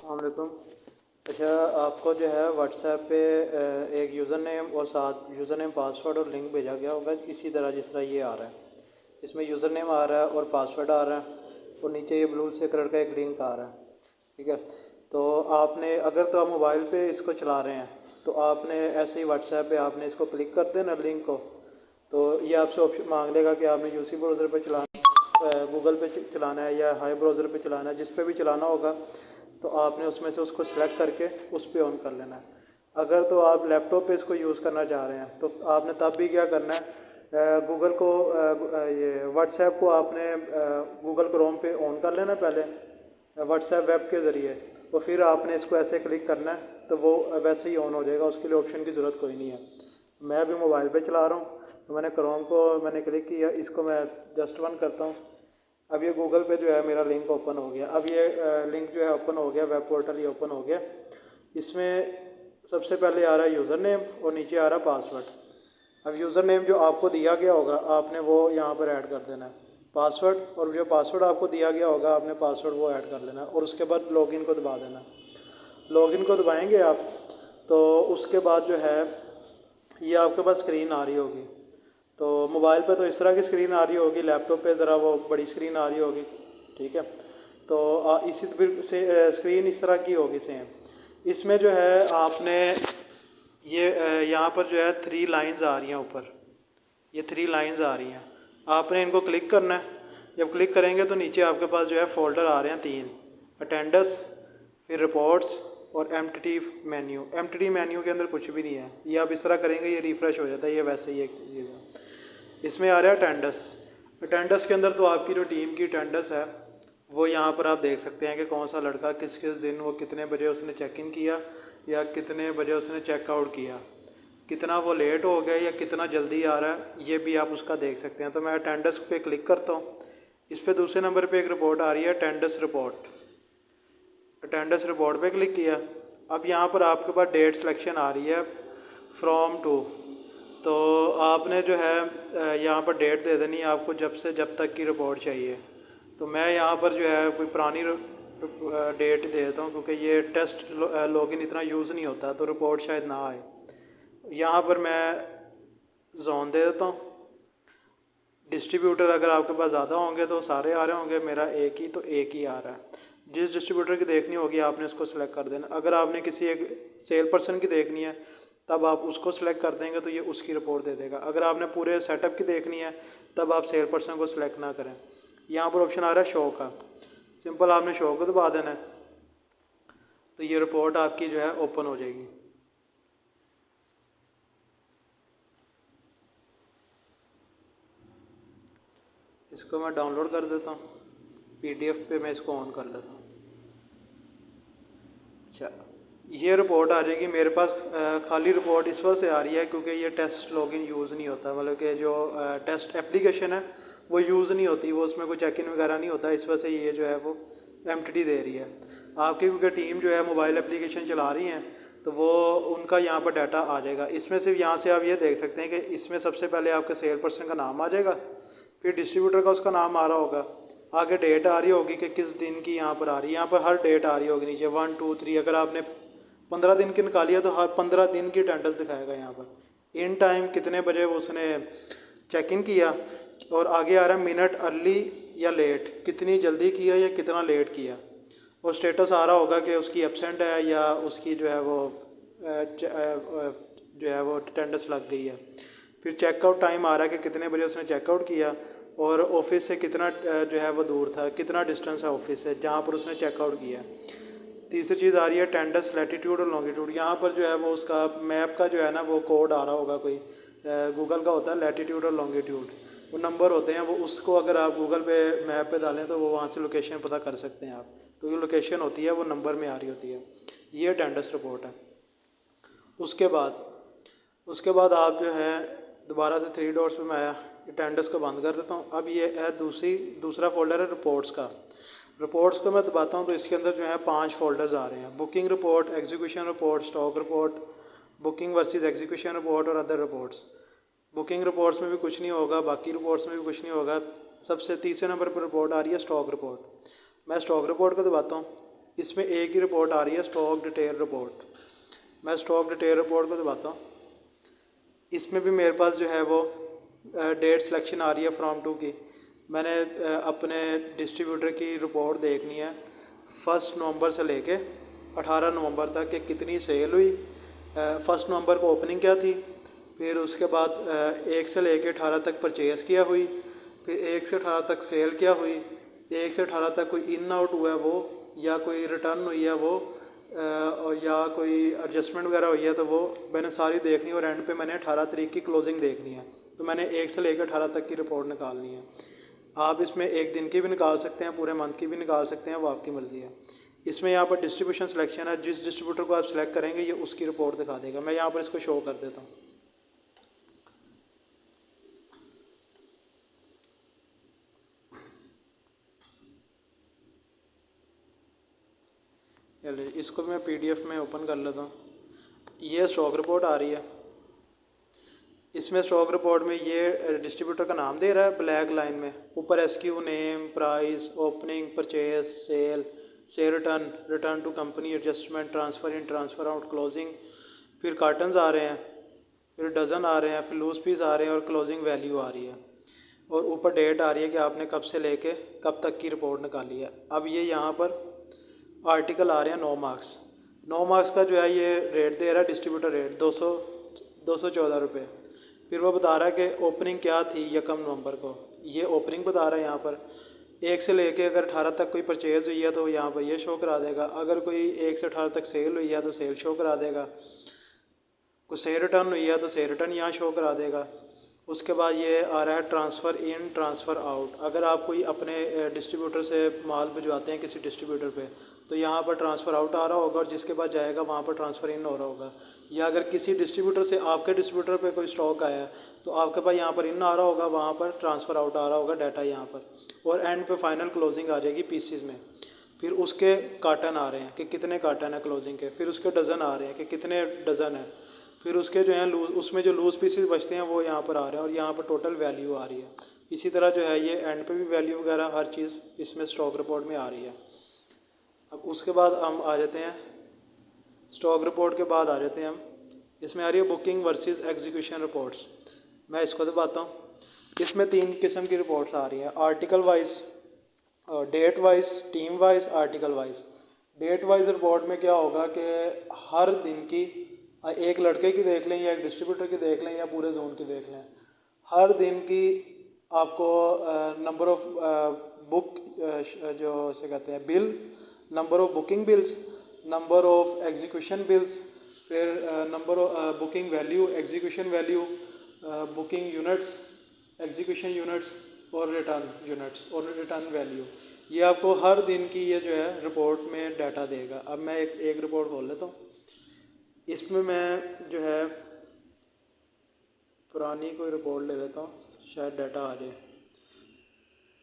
अस्सलामुअलैकुम। अच्छा, आपको जो है व्हाट्सएप पे एक यूज़र नेम और साथ यूज़र नेम पासवर्ड और लिंक भेजा गया होगा, इसी तरह जिस तरह ये आ रहा है। इसमें यूज़र नेम आ रहा है और पासवर्ड आ रहा है और नीचे ये ब्लू से कलर का एक लिंक आ रहा है। ठीक है। तो आपने अगर तो आप मोबाइल पे इसको चला रहे हैं तो आपने ऐसे ही व्हाट्सएप पे आपने इसको क्लिक कर देना लिंक को। तो ये आपसे ऑप्शन मांग लेगा कि आपने यूसी ब्राउज़र पे चलाना, गूगल पे चलाना है या हाई ब्राउज़र पे चलाना है, जिस पे भी चलाना होगा तो आपने उसमें से उसको सिलेक्ट करके उस पर ऑन कर लेना है। अगर तो आप लैपटॉप पे इसको यूज़ करना चाह रहे हैं तो आपने तब भी क्या करना है, गूगल को ये व्हाट्सएप को आपने गूगल क्रोम पे ऑन कर लेना पहले व्हाट्सएप वेब के ज़रिए। तो फिर आपने इसको ऐसे क्लिक करना है तो वो वैसे ही ऑन हो जाएगा, उसके लिए ऑप्शन की ज़रूरत कोई नहीं है। मैं अभी मोबाइल पे चला रहा हूँ तो मैंने क्रोम को मैंने क्लिक किया, इसको मैं जस्ट बंद करता हूँ। अब ये गूगल पे जो है मेरा लिंक ओपन हो गया। अब ये लिंक जो है ओपन हो गया, वेब पोर्टल ये ओपन हो गया। इसमें सबसे पहले आ रहा है यूज़र नेम और नीचे आ रहा है पासवर्ड। अब यूज़र नेम जो आपको दिया गया होगा आपने वो यहाँ पर ऐड कर देना है, पासवर्ड और जो पासवर्ड आपको दिया गया होगा आपने पासवर्ड वो ऐड कर लेना है और उसके बाद लॉगिन को दबा देना है। लॉगिन को दबाएंगे आप तो उसके बाद जो है ये आपके पास स्क्रीन आ रही होगी। तो मोबाइल पे तो इस तरह की स्क्रीन आ रही होगी, लैपटॉप पे ज़रा वो बड़ी स्क्रीन आ रही होगी। ठीक है। तो इसी फिर से स्क्रीन इस तरह की होगी सेम। इसमें जो है आपने ये यहाँ पर जो है 3 लाइंस आ रही हैं ऊपर, ये 3 लाइंस आ रही हैं, आपने इनको क्लिक करना है। जब क्लिक करेंगे तो नीचे आपके पास जो है फोल्डर आ रहे हैं 3, अटेंडेंस, फिर रिपोर्ट्स और एमटीटी मेन्यू। एमटीटी मेन्यू के अंदर कुछ भी नहीं है, ये आप इस तरह करेंगे ये रिफ़्रेश हो जाता है, ये वैसे ही एक चीज़ है। इसमें आ रहा है अटेंडेंस। अटेंडेंस के अंदर तो आपकी जो टीम की अटेंडेंस है वो यहाँ पर आप देख सकते हैं कि कौन सा लड़का किस किस दिन वो कितने बजे उसने चेक इन किया या कितने बजे उसने चेकआउट किया, कितना वो लेट हो गया या कितना जल्दी आ रहा है, ये भी आप उसका देख सकते हैं। तो मैं अटेंडेंस पे क्लिक करता हूँ। इस पे दूसरे नंबर पे एक रिपोर्ट आ रही है अटेंडेंस रिपोर्ट। अटेंडेंस रिपोर्ट पे क्लिक किया। अब यहाँ पर आपके पास डेट सिलेक्शन आ रही है फ्रॉम टू। तो आपने जो है यहाँ पर डेट दे देनी है आपको, जब से जब तक की रिपोर्ट चाहिए। तो मैं यहाँ पर जो है कोई पुरानी डेट दे देता हूँ क्योंकि ये टेस्ट लॉगिन इतना यूज़ नहीं होता तो रिपोर्ट शायद ना आए। यहाँ पर मैं जोन दे देता हूँ। डिस्ट्रीब्यूटर अगर आपके पास ज़्यादा होंगे तो सारे आ रहे होंगे, मेरा एक ही तो एक ही आ रहा है। जिस डिस्ट्रीब्यूटर की देखनी होगी आपने उसको सिलेक्ट कर देना। अगर आपने किसी एक सेल पर्सन की देखनी है तब आप उसको सिलेक्ट कर देंगे तो ये उसकी रिपोर्ट दे देगा। अगर आपने पूरे सेटअप की देखनी है तब आप सेल पर्सन को सिलेक्ट ना करें। यहाँ पर ऑप्शन आ रहा है शो का, सिंपल आपने शो को दबा देना है तो ये रिपोर्ट आपकी जो है ओपन हो जाएगी। इसको मैं डाउनलोड कर देता हूँ, पीडीएफ पे मैं इसको ऑन कर लेता हूँ। अच्छा, ये रिपोर्ट आ जाएगी मेरे पास। खाली रिपोर्ट इस वजह से आ रही है क्योंकि ये टेस्ट लॉगिन यूज़ नहीं होता, मतलब कि जो टेस्ट एप्लीकेशन है वो यूज़ नहीं होती, वो उसमें कोई चेक इन वगैरह नहीं होता, इस वजह से ये जो है वो एमटीटी दे रही है आपकी। क्योंकि टीम जो है मोबाइल एप्लीकेशन चला रही हैं तो वो उनका यहाँ पर डाटा आ जाएगा। इसमें सिर्फ यहाँ से आप ये देख सकते हैं कि इसमें सबसे पहले आपके सेल पर्सन का नाम आ जाएगा, फिर डिस्ट्रीब्यूटर का उसका नाम आ रहा होगा, आगे डेट आ रही होगी कि किस दिन की यहाँ पर आ रही है, यहाँ पर हर डेट आ रही होगी नीचे 1 2 3। अगर आपने 15 दिन की निकाली है तो हर 15 दिन की अटेंडेंस दिखाएगा यहाँ पर। इन टाइम कितने बजे उसने चेक इन किया और आगे आ रहा है मिनट अर्ली या लेट, कितनी जल्दी किया या कितना लेट किया, और स्टेटस आ रहा होगा कि उसकी एबसेंट है या उसकी जो है वो जो है वो अटेंडेंस लग गई है। फिर चेकआउट टाइम आ रहा है कि कितने बजे उसने चेकआउट किया और ऑफिस से कितना जो है वो दूर था, कितना डिस्टेंस है ऑफिस से जहाँ पर उसने चेकआउट किया। तीसरी चीज़ आ रही है अटेंडेंस लैटिट्यूड और लॉन्गिट्यूड। यहाँ पर जो है वो उसका मैप का जो है ना वो कोड आ रहा होगा, कोई गूगल का होता है लैटिट्यूड और लॉन्गिट्यूड, वो नंबर होते हैं, वो उसको अगर आप गूगल पे मैप पे डालें तो वो वहाँ से लोकेशन पता कर सकते हैं आप। तो ये लोकेशन होती है वो नंबर में आ रही होती है। ये अटेंडेंस रिपोर्ट है। उसके बाद आप जो है दोबारा से 3 डॉट्स पे मैं आया, अटेंडेंस को बंद कर देता हूँ। अब ये है दूसरा फोल्डर है रिपोर्ट्स का। रिपोर्ट्स को मैं दबाता हूँ तो इसके अंदर जो है 5 फोल्डर्स आ रहे हैं, booking report, execution report, stock report, booking versus execution report और अदर रिपोर्ट्स। बुकिंग रिपोर्ट्स में भी कुछ नहीं होगा, बाकी रिपोर्ट्स में भी कुछ नहीं होगा। सबसे तीसरे नंबर पर रिपोर्ट आ रही है स्टॉक रिपोर्ट। मैं स्टॉक रिपोर्ट को दबाता हूँ। इसमें एक ही रिपोर्ट आ रही है, स्टॉक डिटेल रिपोर्ट। मैं स्टॉक डिटेल रिपोर्ट को दबाता हूँ। इसमें भी मेरे पास जो है वो डेट सिलेक्शन आ रही है फ्रॉम टू की। मैंने अपने डिस्ट्रीब्यूटर की रिपोर्ट देखनी है 1 नवंबर से लेके 18 नवंबर तक कि कितनी सेल हुई। 1 नवंबर को ओपनिंग क्या थी, फिर उसके बाद 1 से लेके 18 तक परचेज़ क्या हुई, फिर 1 से 18 तक सेल क्या हुई, 1 से 18 तक कोई इन आउट हुआ है वो, या कोई रिटर्न हुई है वो, या कोई एडजस्टमेंट वगैरह हुई है, तो वो मैंने सारी देखनी है। और एंड पे मैंने 18 तारीख की क्लोजिंग देखनी है। तो मैंने 1 से लेकर 18 तक की रिपोर्ट निकालनी है। आप इसमें एक दिन की भी निकाल सकते हैं, पूरे मंथ की भी निकाल सकते हैं, वो आपकी मर्ज़ी है। इसमें यहाँ पर डिस्ट्रीब्यूशन सिलेक्शन है, जिस डिस्ट्रीब्यूटर को आप सिलेक्ट करेंगे ये उसकी रिपोर्ट दिखा देगा। मैं यहाँ पर इसको शो कर देता हूँ। चलिए इसको भी मैं PDF में ओपन कर लेता हूँ। ये स्टॉक रिपोर्ट आ रही है। इसमें स्टॉक रिपोर्ट में ये डिस्ट्रीब्यूटर का नाम दे रहा है ब्लैक लाइन में, ऊपर SKU name, price, opening, purchase, sale, sale return, return to company, adjustment, transfer in, transfer out, closing, फिर कार्टन्स आ रहे हैं, फिर डज़न आ रहे हैं, फिर लूज पीस आ रहे हैं और क्लोजिंग वैल्यू आ रही है। और ऊपर डेट आ रही है कि आपने कब से लेके कब तक की रिपोर्ट निकाली है। अब ये यहाँ पर आर्टिकल आ रहे हैं 9 मार्क्स। 9 मार्क्स का जो है ये रेट दे रहा है डिस्ट्रीब्यूटर रेट 214 रुपये। फिर वो बता रहा है कि ओपनिंग क्या थी 1 नवंबर को, ये ओपनिंग बता रहा है यहाँ पर। 1 से लेके अगर 18 तक कोई परचेज़ हुई है तो यहाँ पर ये शो करा देगा। अगर कोई 1 से 18 तक सेल हुई है तो सेल शो करा देगा। कोई सेल रिटर्न हुई है तो सेल रिटर्न यहाँ शो करा देगा। उसके बाद ये आ रहा है ट्रांसफ़र इन, ट्रांसफ़र आउट। अगर आप कोई अपने डिस्ट्रीब्यूटर से माल भिजवाते हैं किसी डिस्ट्रीब्यूटर पे, तो यहाँ पर ट्रांसफ़र आउट आ रहा होगा और जिसके पास जाएगा वहाँ पर ट्रांसफ़र इन हो रहा होगा। या अगर किसी डिस्ट्रीब्यूटर से आपके डिस्ट्रीब्यूटर पे कोई स्टॉक आया है तो आपके पास यहाँ पर इन आ रहा होगा, वहाँ पर ट्रांसफ़र आउट आ रहा होगा डाटा यहाँ पर। और एंड पे फाइनल क्लोजिंग आ जाएगी पीसीज में। फिर उसके कार्टन आ रहे हैं कि कितने कार्टन है क्लोजिंग के, फिर उसके डज़न आ रहे हैं कि कितने डज़न है, फिर उसके जो हैं लूज, उसमें जो लूज़ पीसेस बचते हैं वो यहाँ पर आ रहे हैं और यहाँ पर टोटल वैल्यू आ रही है। इसी तरह जो है ये एंड पे भी वैल्यू वगैरह हर चीज़ इसमें स्टॉक रिपोर्ट में आ रही है। अब उसके बाद हम आ जाते हैं स्टॉक रिपोर्ट के बाद आ जाते हैं हम इसमें आ रही है बुकिंग वर्सेस एग्जीक्यूशन रिपोर्ट्स। मैं इसको दबाता हूँ। इसमें 3 किस्म की रिपोर्ट्स आ रही हैं, article wise, date wise, team wise, article wise. Date wise report में क्या होगा कि हर दिन की, एक लड़के की देख लें या एक डिस्ट्रीब्यूटर की देख लें या पूरे जोन की देख लें, हर दिन की आपको नंबर ऑफ बुक जो से कहते हैं bill, number of booking bills, number of execution bills, फिर number of booking value, execution value, booking units, execution units और रिटर्न यूनिट्स और रिटर्न वैल्यू। ये आपको हर दिन की ये जो है रिपोर्ट में डाटा देगा। अब मैं एक रिपोर्ट खोल लेता हूँ। इसमें मैं जो है पुरानी कोई रिपोर्ट ले लेता हूँ, शायद डाटा आ जाए।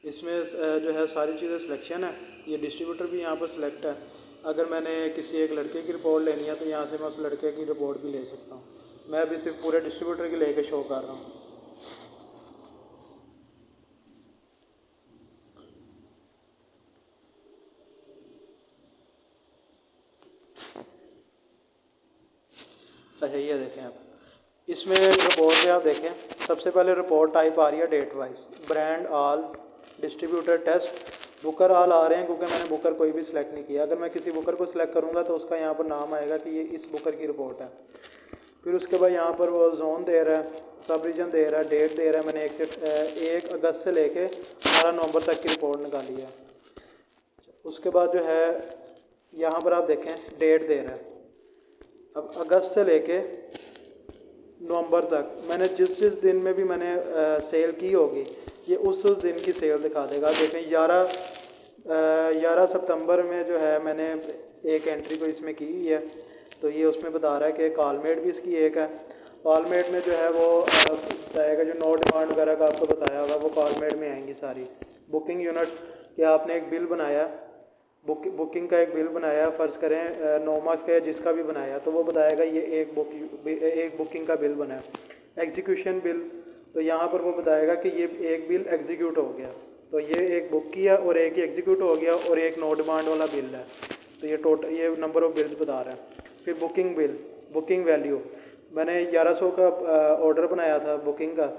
इसमें जो है सारी चीज़ें सिलेक्शन है, ये डिस्ट्रीब्यूटर भी यहाँ पर सिलेक्ट है। अगर मैंने किसी एक लड़के की रिपोर्ट लेनी है तो यहाँ से मैं उस लड़के की रिपोर्ट भी ले सकता हूँ। मैं अभी सिर्फ पूरे डिस्ट्रीब्यूटर की लेके शो कर रहा हूँ। अच्छा ये देखें आप, इसमें रिपोर्ट में आप देखें सबसे पहले रिपोर्ट टाइप आ रही है date wise, brand all, distributor test, booker all आ रहे हैं क्योंकि मैंने बुकर कोई भी सिलेक्ट नहीं किया। अगर मैं किसी बुकर को सिलेक्ट करूंगा तो उसका यहाँ पर नाम आएगा कि ये इस बुकर की रिपोर्ट है। फिर उसके बाद यहाँ पर वो जोन दे रहा है, सब रीजन दे रहा है, डेट दे रहा है। मैंने 1 अगस्त से लेके 18 नवंबर तक की रिपोर्ट निकाली है। उसके बाद जो है यहाँ पर आप देखें डेट दे रहा है। अब अगस्त से लेके नवंबर तक मैंने जिस जिस दिन में भी मैंने सेल की होगी ये उस दिन की सेल दिखा देगा। देखें 11 सितंबर में जो है मैंने एक एंट्री को इसमें की है, तो ये उसमें बता रहा है कि कॉलमेट भी इसकी एक है। कॉलमेट में जो है वो बताएगा जो नो डिमांड वगैरह का आपको बताया होगा वो कॉलमेट में आएंगी सारी। बुकिंग यूनिट कि आपने एक बिल बनाया, बुकिंग का एक बिल बनाया, फ़र्ज़ करें 9 मार्च का जिसका भी बनाया, तो वो बताएगा ये एक बुकिंग का बिल बना है। एग्जीक्यूशन बिल, तो यहाँ पर वो बताएगा कि ये एक बिल एग्जीक्यूट हो गया, तो ये एक बुक किया और एक ही एग्जीक्यूट हो गया और एक नो डिमांड वाला बिल है। तो ये टोटल ये नंबर ऑफ़ बिल्स बता रहा है। फिर बुकिंग बिल, बुकिंग वैल्यू, मैंने 1100 का ऑर्डर बनाया था बुकिंग का,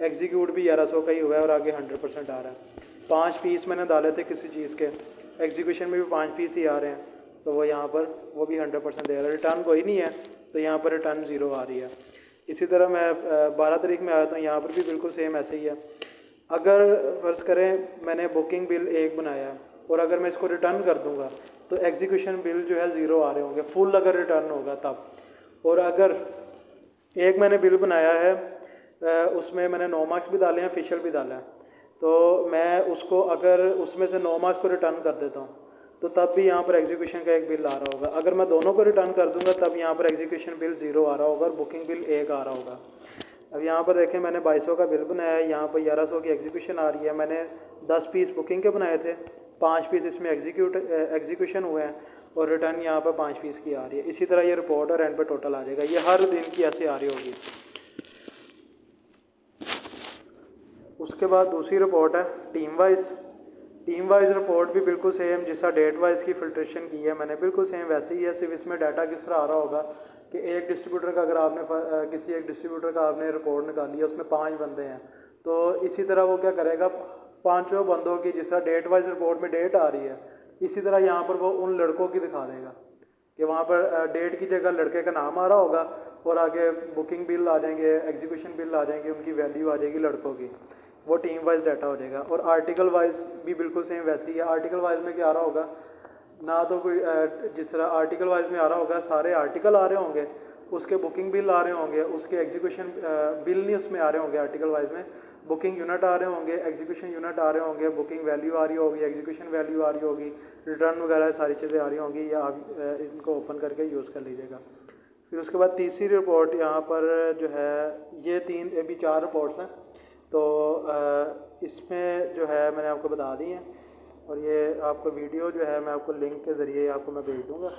एग्जीक्यूट भी 1100 का ही हुआ है और आगे 100% आ रहा है। 5 पीस मैंने डाले थे किसी चीज़ के, एग्जीक्यूशन में भी 5 पीस ही आ रहे हैं, तो वो यहाँ पर वो भी 100% दे रहा है। रिटर्न कोई नहीं है तो यहाँ पर रिटर्न 0 आ रही है। इसी तरह मैं 12 तारीख में आया था, यहाँ पर भी बिल्कुल सेम ऐसे ही है। अगर फर्ज़ करें मैंने बुकिंग बिल 1 बनाया और अगर मैं इसको रिटर्न कर दूंगा तो एग्जीक्यूशन बिल जो है 0 आ रहे होंगे, फुल अगर रिटर्न होगा तब। और अगर एक मैंने बिल बनाया है उसमें मैंने 9 मार्क्स भी डाले हैं, ऑफिशियल भी डाला है, तो मैं उसको अगर उसमें से 9 मार्क्स को रिटर्न कर देता हूँ तो तब भी यहाँ पर एग्जीक्यूशन का एक बिल आ रहा होगा। अगर मैं दोनों को रिटर्न कर दूंगा तब यहाँ पर एग्जीक्यूशन बिल 0 आ रहा होगा और बुकिंग बिल 1 आ रहा होगा। अब यहाँ पर देखें मैंने 2200 का बिल बनाया है, यहाँ पर 1100 की एग्जीक्यूशन आ रही है। मैंने 10 पीस बुकिंग के बनाए थे, 5 पीस इसमें एग्जीक्यूशन हुए हैं और रिटर्न यहाँ पर 5 पीस की आ रही है। इसी तरह ये रिपोर्ट और एंड पे टोटल आ जाएगा। ये हर दिन की ऐसे आ रही होगी। उसके बाद दूसरी रिपोर्ट है team wise. Team wise report भी बिल्कुल सेम जैसा डेट वाइज की फिल्ट्रेशन की है मैंने, बिल्कुल सेम वैसे ही है। सिर्फ इसमें डाटा किस तरह आ रहा होगा कि एक डिस्ट्रीब्यूटर का अगर आपने किसी एक डिस्ट्रीब्यूटर का आपने रिपोर्ट निकाली है, उसमें 5 बंदे हैं, तो इसी तरह वो क्या करेगा, 5 बंदों की जिस तरह डेट वाइज रिपोर्ट में डेट आ रही है, इसी तरह यहाँ पर वो उन लड़कों की दिखा देगा कि वहाँ पर डेट की जगह लड़के का नाम आ रहा होगा और आगे बुकिंग बिल आ जाएंगे, एग्जीक्यूशन बिल आ जाएंगे, उनकी वैल्यू आ जाएगी लड़कों की। वो टीम वाइज डाटा हो जाएगा। और आर्टिकल वाइज भी बिल्कुल सेम वैसे ही है। आर्टिकल वाइज में क्या आ रहा होगा ना, तो कोई जिस तरह आर्टिकल वाइज में आ रहा होगा सारे आर्टिकल आ रहे होंगे, उसके बुकिंग बिल आ रहे होंगे, उसके एग्जीक्यूशन बिल नहीं उसमें आ रहे होंगे आर्टिकल वाइज में, बुकिंग यूनिट आ रहे होंगे, एग्जीक्यूशन यूनिट आ रहे होंगे, बुकिंग वैल्यू आ रही होगी, एग्जीक्यूशन वैल्यू आ रही होगी, रिटर्न वगैरह सारी चीज़ें आ रही होंगी। या आप इनको ओपन करके यूज़ कर लीजिएगा। फिर उसके बाद तीसरी रिपोर्ट यहाँ पर जो है, ये 4 रिपोर्ट्स हैं, तो इसमें जो है मैंने आपको बता दी हैं। और ये आपको वीडियो जो है मैं आपको लिंक के ज़रिए आपको मैं भेज दूँगा।